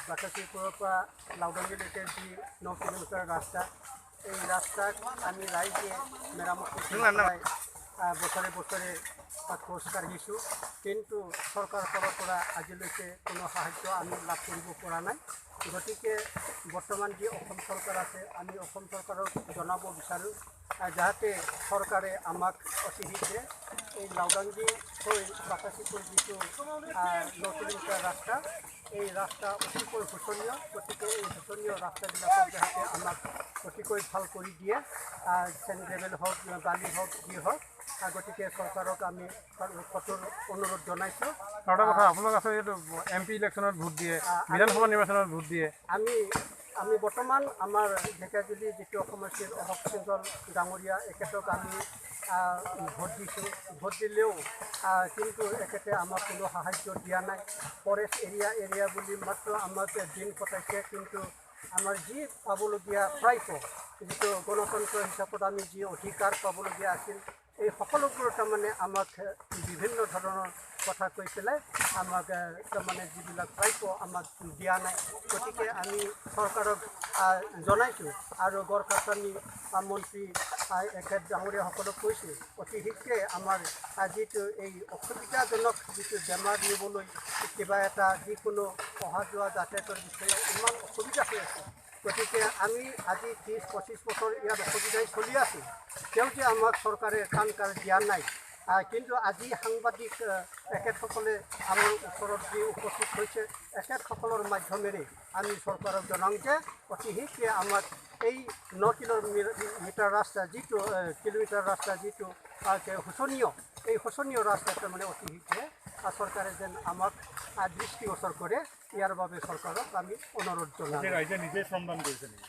বাকাশীপুৰৰ পৰা লাউডাঙ্গিলৈকে যি 9 কিলোমিটাৰ ৰাস্তা, এই ৰাস্তাক আমি ৰাইজে মেৰামতি কৰি বছৰে বছৰে খোজ কাঢ়িছোঁ, কিন্তু চৰকাৰৰ ফালৰ পৰা আজিলৈকে কোনো সাহায্য আমি লাভ কৰিব পৰা নাই। গতিকে বৰ্তমান যি অসম চৰকাৰ আছে, আমি অসম চৰকাৰক জনাব বিচাৰোঁ যাতে চৰকাৰে আমাক অতি শীঘ্ৰে এই লাউডাঙ্গি হৈ বাকাশীপুৰ যিটো 9 কিলোমিটাৰ ৰাস্তা, এই ৰাস্তা অতিকৈ শোচনীয়। গতিকে এই শোচনীয় ৰাস্তাবিলাকক যাতে আমাক অতিকৈ ভাল কৰি দিয়ে, চেণ্ডেল হওক, বালি হওক, যি হওক। গতিকে চৰকাৰক আমি কঠোৰ অনুৰোধ জনাইছোঁ। আৰু এটা কথা, আপোনালোক আছে এইটো MP ইলেকশ্যনত ভোট দিয়ে, বিধানসভা নিৰ্বাচনত ভোট দিয়ে। আমি বৰ্তমান আমাৰ ঢেকিয়াজুলি যিটো সমষ্টিৰ অশোক সিংহল ডাঙৰীয়া, এখেতক আমি ভোট দিছোঁ। ভোট দিলেও কিন্তু এখেতে আমাক কোনো সাহায্য দিয়া নাই। ফৰেষ্ট এৰিয়া বুলি মাত্ৰ আমাক দিন কটাইছে, কিন্তু আমাৰ যি পাবলগীয়া প্ৰাপ্য, যিটো গণতন্ত্ৰ হিচাপত আমি যি অধিকাৰ পাবলগীয়া আছিল, এই সকলোবোৰ তাৰমানে আমাক বিভিন্ন ধৰণৰ কথা কৈ পেলাই আমাক তাৰমানে যিবিলাক প্ৰাপ্য আমাক দিয়া নাই। গতিকে আমি চৰকাৰক জনাইছোঁ আৰু গড় কাছানী মন্ত্ৰী এখেত ডাঙৰীয়াসকলক কৈছোঁ, অতি শীঘ্ৰে আমাৰ যিটো এই অসুবিধাজনক যিটো বেমাৰ নিবলৈ কিবা এটা যিকোনো অহা যোৱা যাতায়াতৰ বিষয়ে ইমান অসুবিধা হৈ আছে। গতিকে আমি আজি 30-25 বছৰ ইয়াত অসুবিধাই চলি আছোঁ, তেওঁ যে আমাক চৰকাৰে কাম কাজ দিয়া নাই। কিন্তু আজি সাংবাদিক এখেতসকলে আমাৰ ওচৰত যি উপস্থিত হৈছে, এখেতসকলৰ মাধ্যমেৰে আমি চৰকাৰক জনাওঁ যে অতি শীঘ্ৰে আমাক এই 9 কিলোমিটাৰ ৰাস্তা, যিটো শোচনীয়, এই শোচনীয় ৰাস্তা তাৰমানে অতি শীঘ্ৰে চৰকাৰে যেন আমাক দৃষ্টিগোচৰ কৰে, ইয়াৰ বাবে চৰকাৰক আমি অনুৰোধ জনাওঁ। ৰাইজে নিজে শ্ৰমদান কৰিছে নেকি?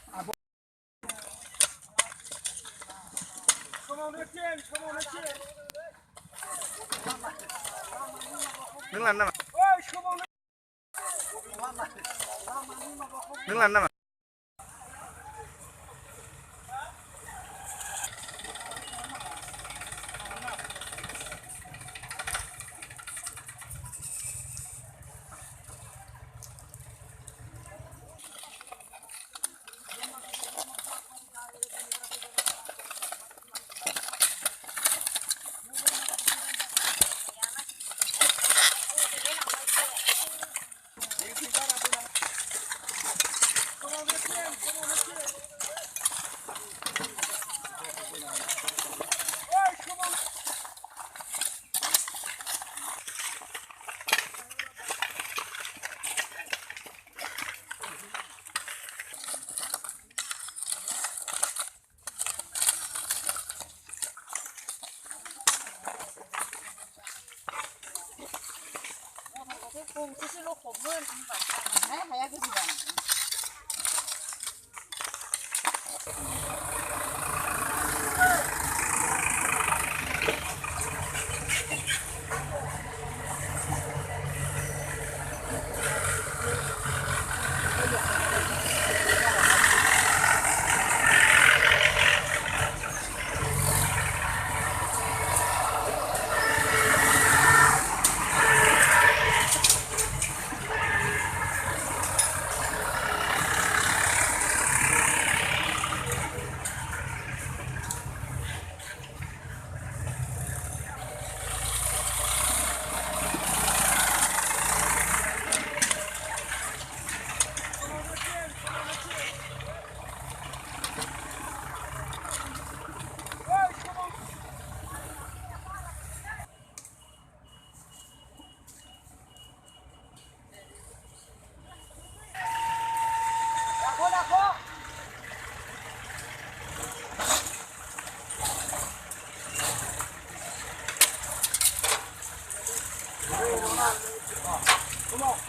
Come on.